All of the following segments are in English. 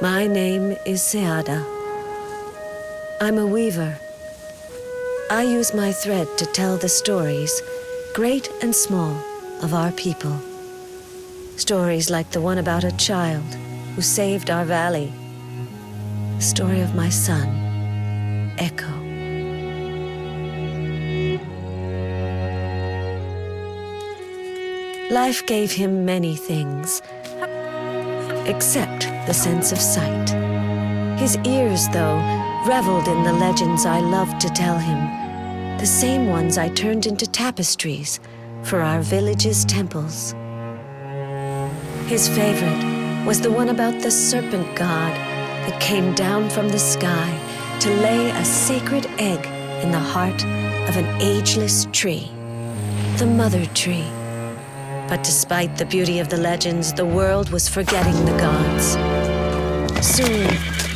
My name is Seada. I'm a weaver. I use my thread to tell the stories, great and small, of our people. Stories like the one about a child who saved our valley. The story of my son, Eqqo. Life gave him many things, except the sense of sight. His ears, though, reveled in the legends I loved to tell him, the same ones I turned into tapestries for our village's temples. His favorite was the one about the serpent god that came down from the sky to lay a sacred egg in the heart of an ageless tree, the mother tree. But despite the beauty of the legends, the world was forgetting the gods. Soon,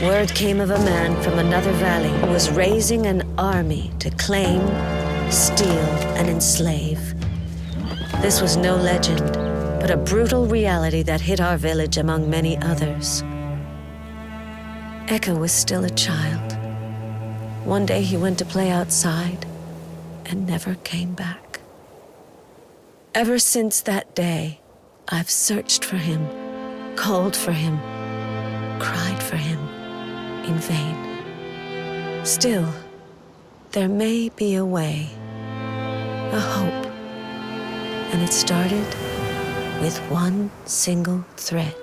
word came of a man from another valley who was raising an army to claim, steal, and enslave. This was no legend, but a brutal reality that hit our village among many others. Eqqo was still a child. One day he went to play outside and never came back. Ever since that day, I've searched for him, called for him, cried for him in vain. Still, there may be a way, a hope, and it started with one single thread.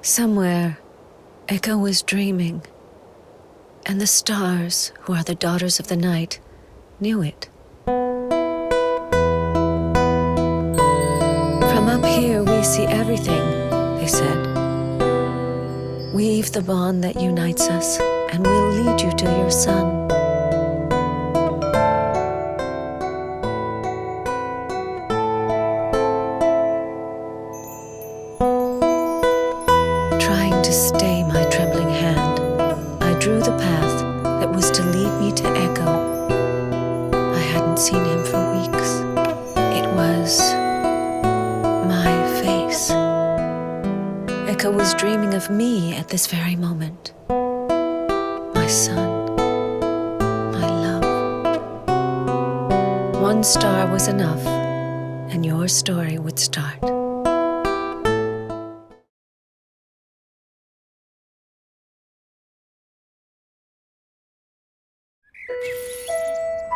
Somewhere, Eqqo was dreaming, and the stars, who are the daughters of the night, knew it. From up here we see everything, they said. Weave the bond that unites us, and we'll lead you to your son. Trying to stay my hadn't seen him for weeks. It was my face. Eqqo was dreaming of me at this very moment. My son. My love. One star was enough, and your story would start.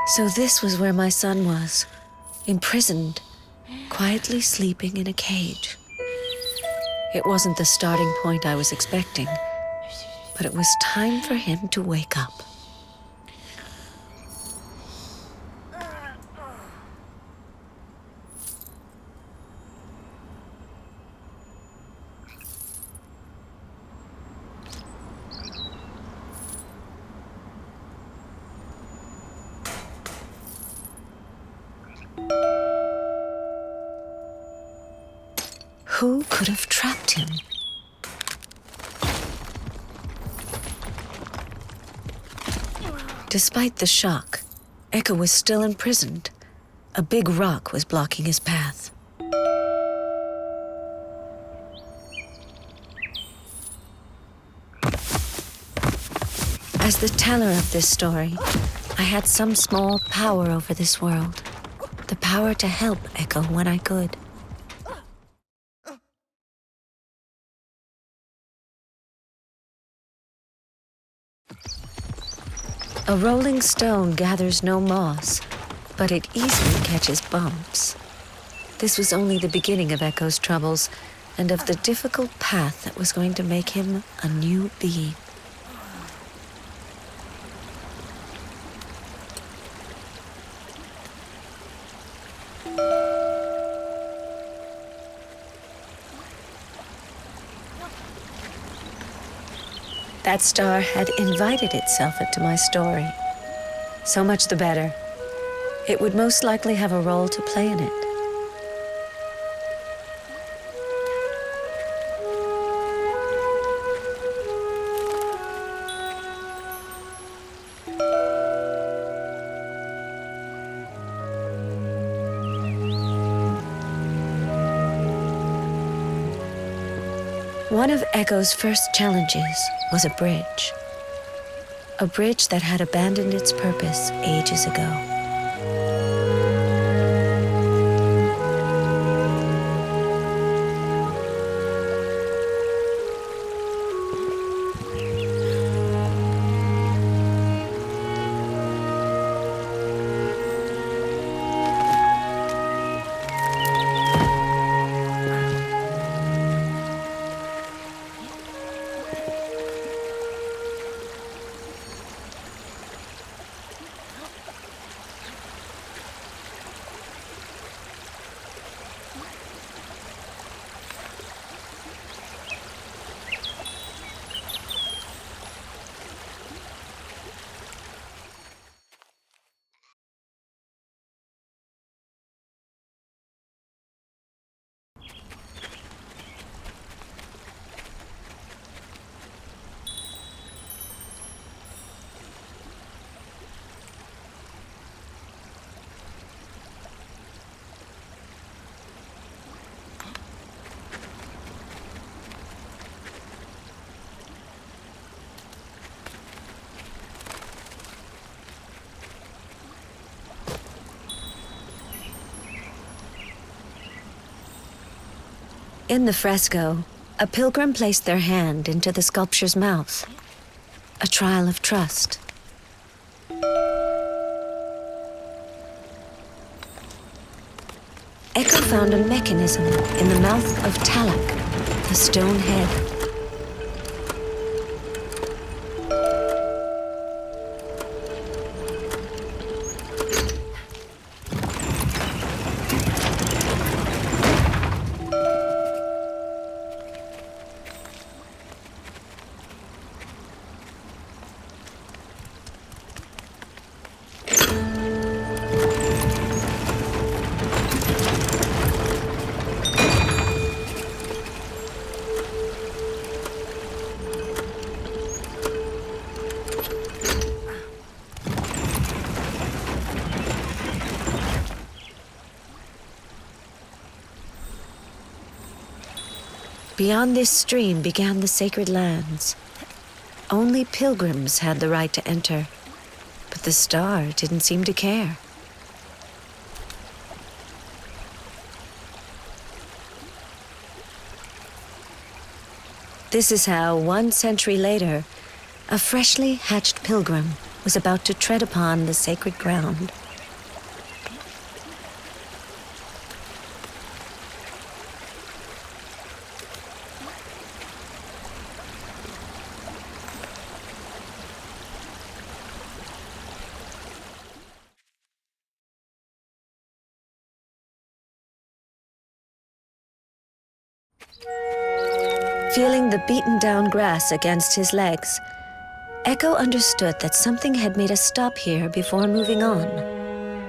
So this was where my son was, imprisoned, quietly sleeping in a cage. It wasn't the starting point I was expecting, but it was time for him to wake up. Who could have trapped him? Despite the shock, Eqqo was still imprisoned. A big rock was blocking his path. As the teller of this story, I had some small power over this world. The power to help Eqqo when I could. A rolling stone gathers no moss, but it easily catches bumps. This was only the beginning of Eqqo's troubles and of the difficult path that was going to make him a new being. That star had invited itself into my story. So much the better. It would most likely have a role to play in it. One of Eqqo's first challenges was a bridge. A bridge that had abandoned its purpose ages ago. In the fresco, a pilgrim placed their hand into the sculpture's mouth, a trial of trust. Eqqo found a mechanism in the mouth of Talak, the stone head. Beyond this stream began the sacred lands. Only pilgrims had the right to enter, but the star didn't seem to care. This is how, 1 century later, a freshly hatched pilgrim was about to tread upon the sacred ground. Feeling the beaten-down grass against his legs, Eqqo understood that something had made us stop here before moving on.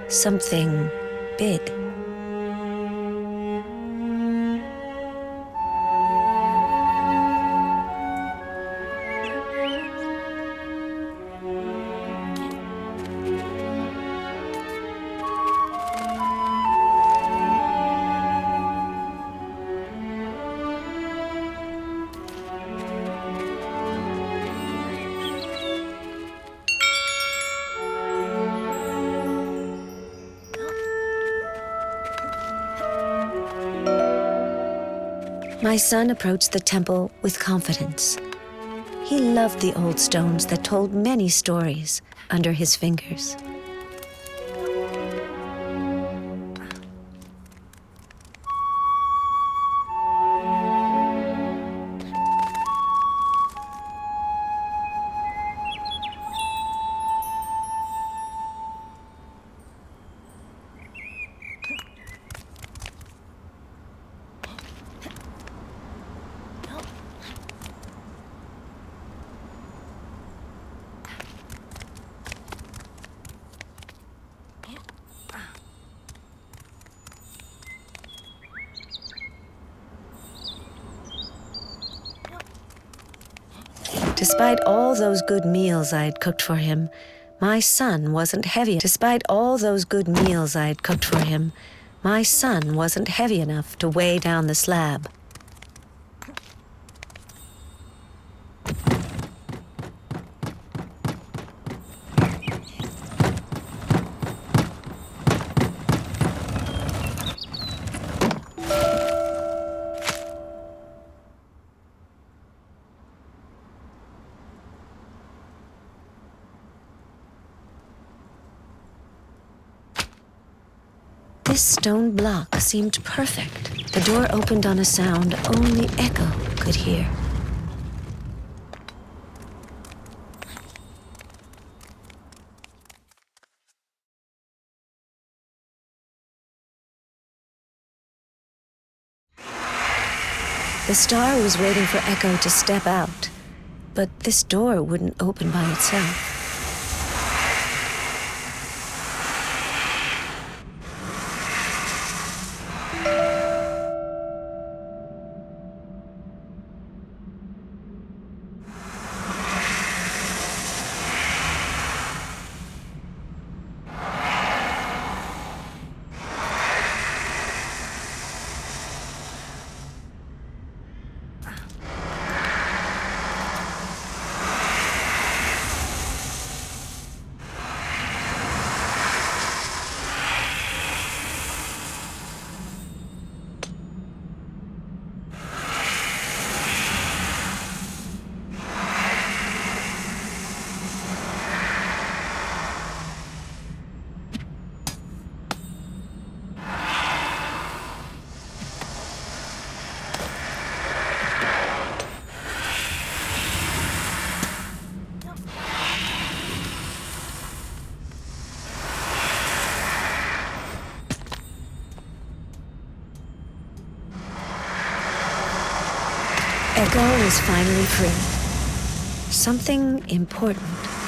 Something big. My son approached the temple with confidence. He loved the old stones that told many stories under his fingers. Despite all those good meals I'd cooked for him, my son wasn't heavy. Despite all those good meals I'd cooked for him, my son wasn't heavy enough to weigh down the slab. This stone block seemed perfect. The door opened on a sound only Eqqo could hear. The star was waiting for Eqqo to step out, but this door wouldn't open by itself. Eqqo was finally free. Something important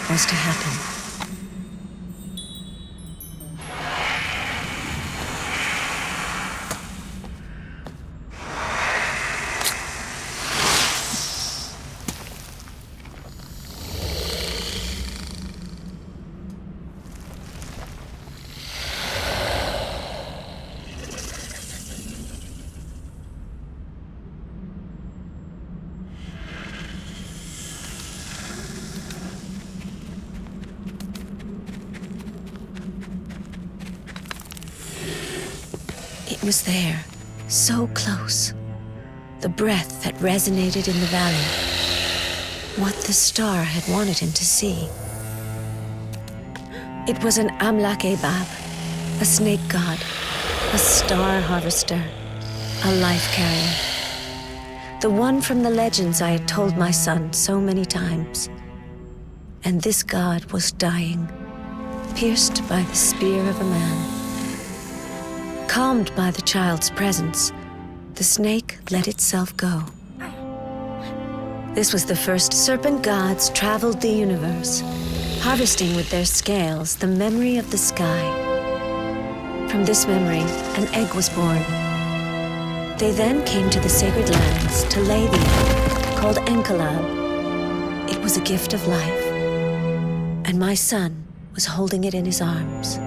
was to happen. It was there, so close. The breath that resonated in the valley. What the star had wanted him to see. It was an Amlak Ebab, a snake god, a star harvester, a life carrier. The one from the legends I had told my son so many times. And this god was dying, pierced by the spear of a man. Calmed by the child's presence, the snake let itself go. This was the first serpent gods traveled the universe, harvesting with their scales the memory of the sky. From this memory, an egg was born. They then came to the sacred lands to lay the egg, called Enkalab. It was a gift of life, and my son was holding it in his arms.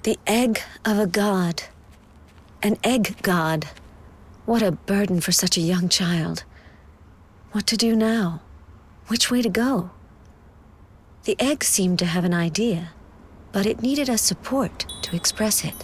The egg of a god. An egg god. What a burden for such a young child. What to do now? Which way to go? The egg seemed to have an idea, but it needed a support to express it.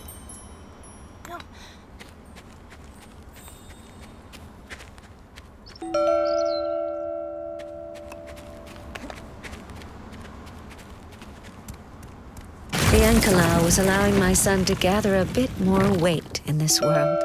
The Ankala was allowing my son to gather a bit more weight in this world.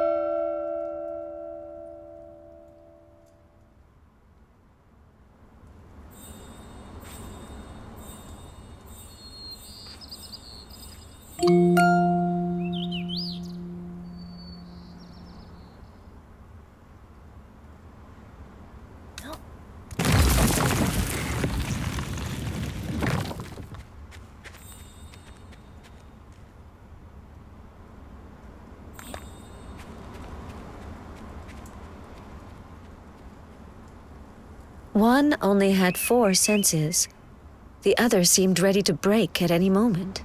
One only had 4 senses. The other seemed ready to break at any moment.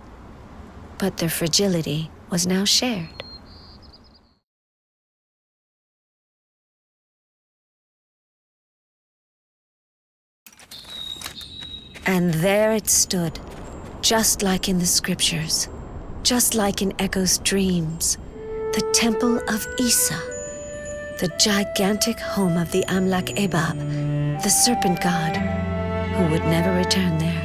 But their fragility was now shared. And there it stood, just like in the scriptures, just like in Eqqo's dreams, the temple of Isa, the gigantic home of the Amlak Ebab, the serpent god, who would never return there.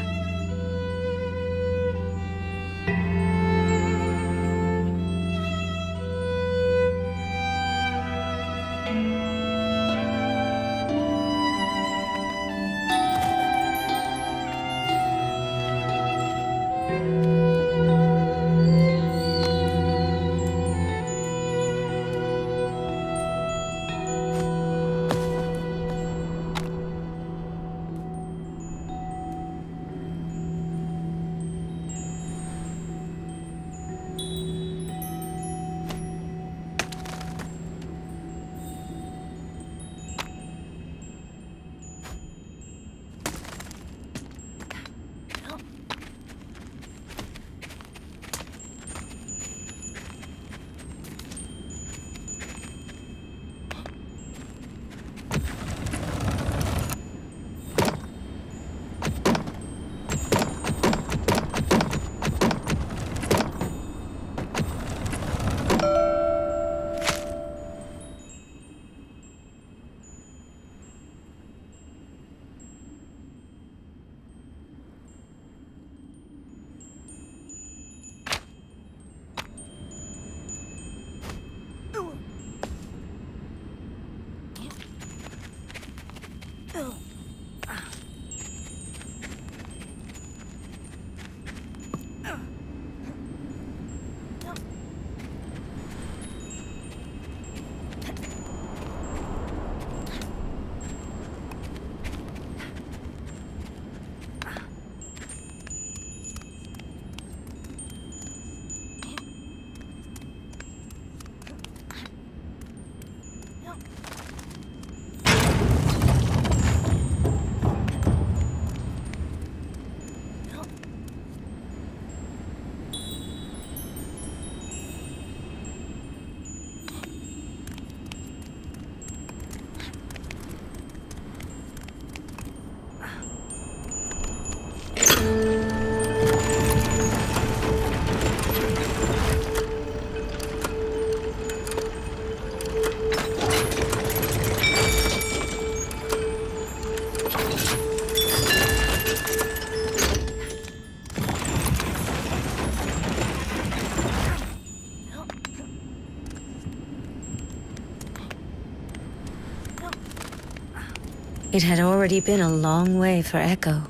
It had already been a long way for Eqqo.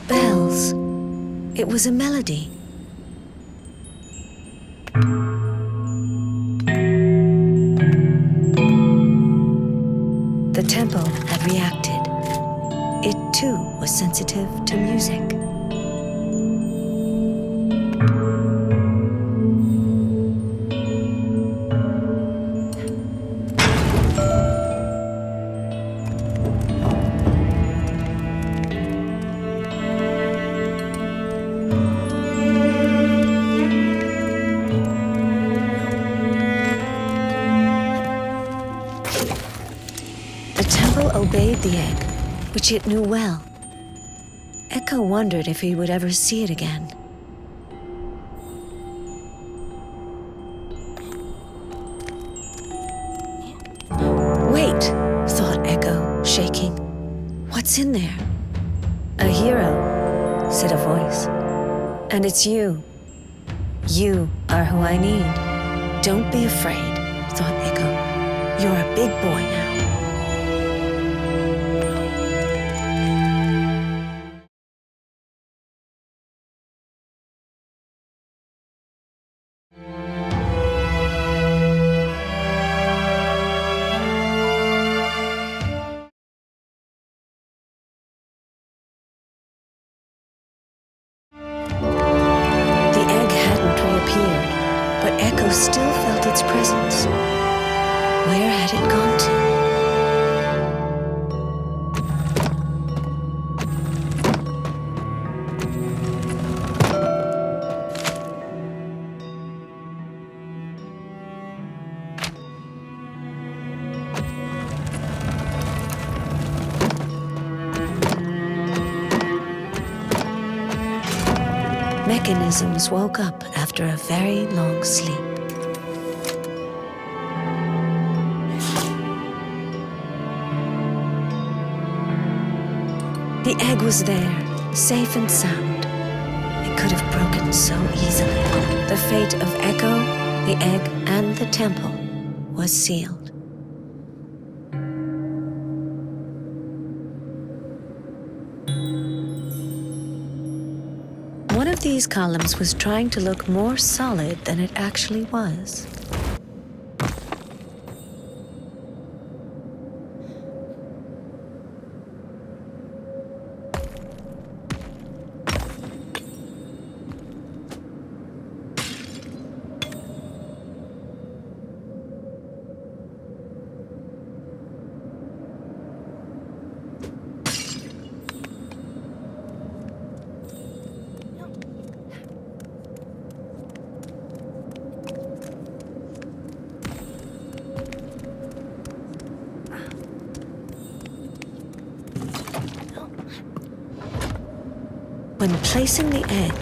Bells. It was a melody. The temple had reacted. It too was sensitive to music. Obeyed the egg, which it knew well. Eqqo wondered if he would ever see it again. Wait, thought Eqqo, shaking. What's in there? A hero, said a voice. And it's you. You are who I need. Don't be afraid, thought Eqqo. You're a big boy now. Still felt its presence. Where had it gone to? Mechanisms woke up after a very long sleep. The egg was there, safe and sound. It could have broken so easily. The fate of Eqqo, the egg, and the temple was sealed. One of these columns was trying to look more solid than it actually was. When placing the egg,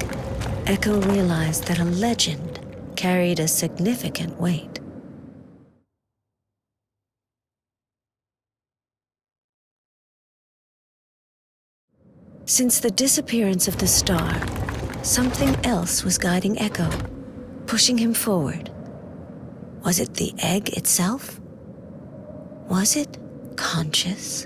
Eqqo realized that a legend carried a significant weight. Since the disappearance of the star, something else was guiding Eqqo, pushing him forward. Was it the egg itself? Was it conscious?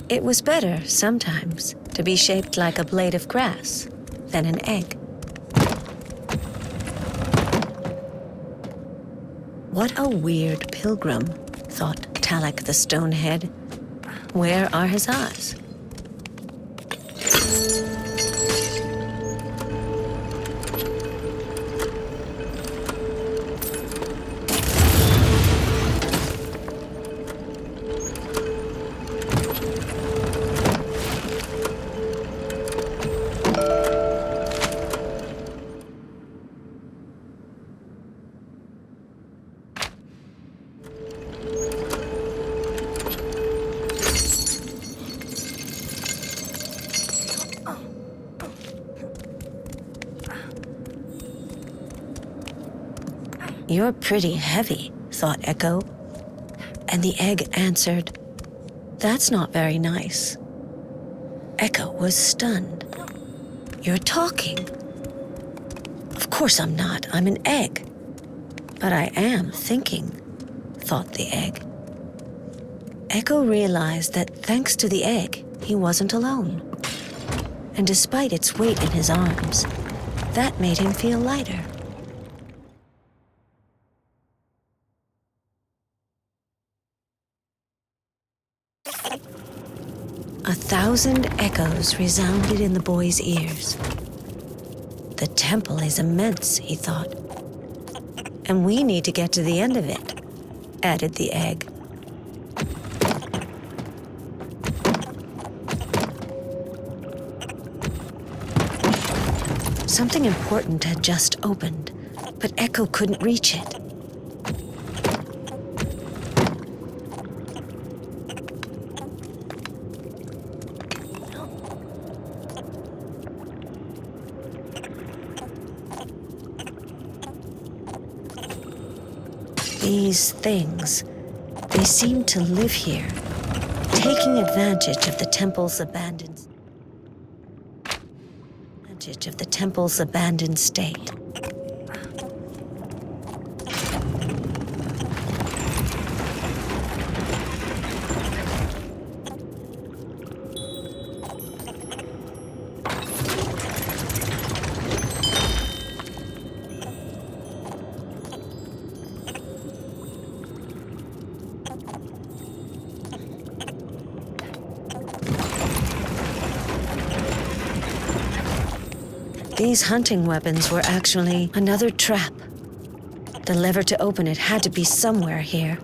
It was better, sometimes, to be shaped like a blade of grass than an egg. What a weird pilgrim, thought Talek the Stonehead. Where are his eyes? You're pretty heavy, thought Eqqo. And the egg answered, that's not very nice. Eqqo was stunned. You're talking. Of course I'm not. I'm an egg. But I am thinking, thought the egg. Eqqo realized that thanks to the egg, he wasn't alone. And despite its weight in his arms, that made him feel lighter. 1,000 echoes resounded in the boy's ears. The temple is immense, he thought. And we need to get to the end of it, added the egg. Something important had just opened, but Eqqo couldn't reach it. These things, they seemed to live here, taking advantage of the temple's abandoned state. These hunting weapons were actually another trap. The lever to open it had to be somewhere here.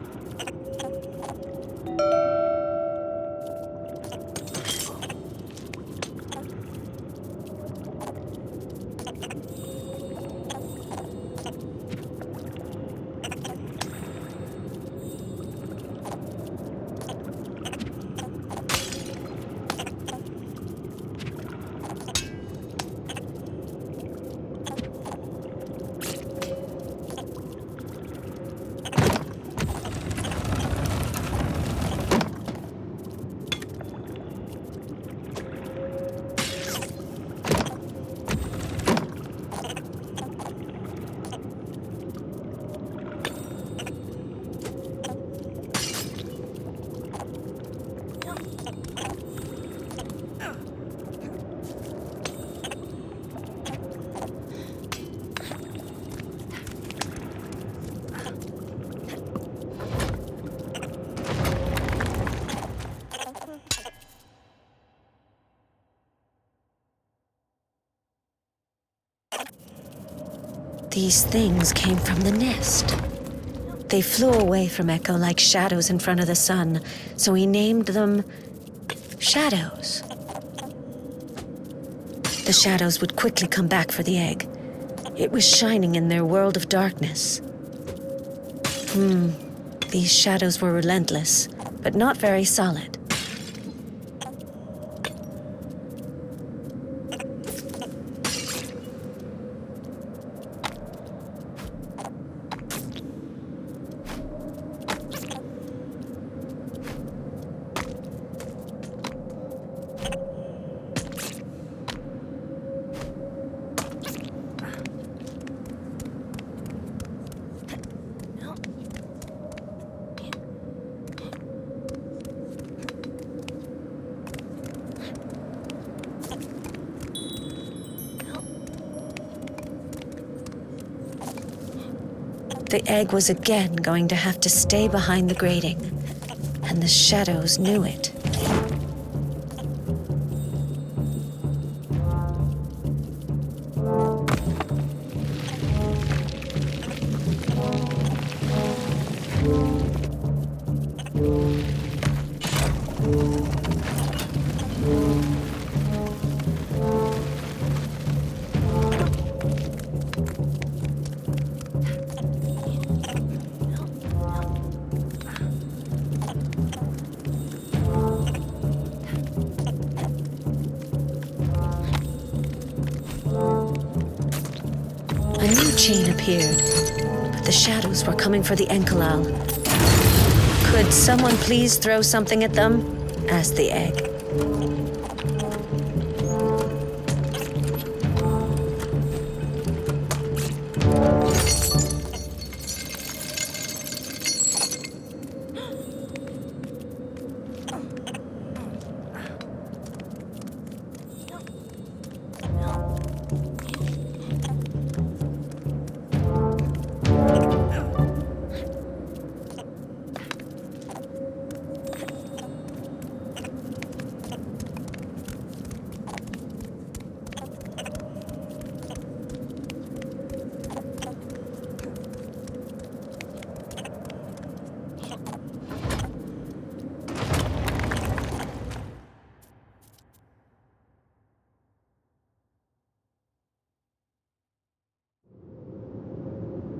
These things came from the nest. They flew away from Eqqo like shadows in front of the sun, so he named them shadows. The shadows would quickly come back for the egg. It was shining in their world of darkness. These shadows were relentless, but not very solid. The egg was again going to have to stay behind the grating, and the shadows knew it. A new chain appeared, but the shadows were coming for the Enkalal. Could someone please throw something at them? Asked the egg.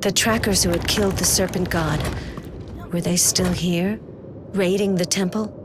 The trackers who had killed the serpent god, were they still here, raiding the temple?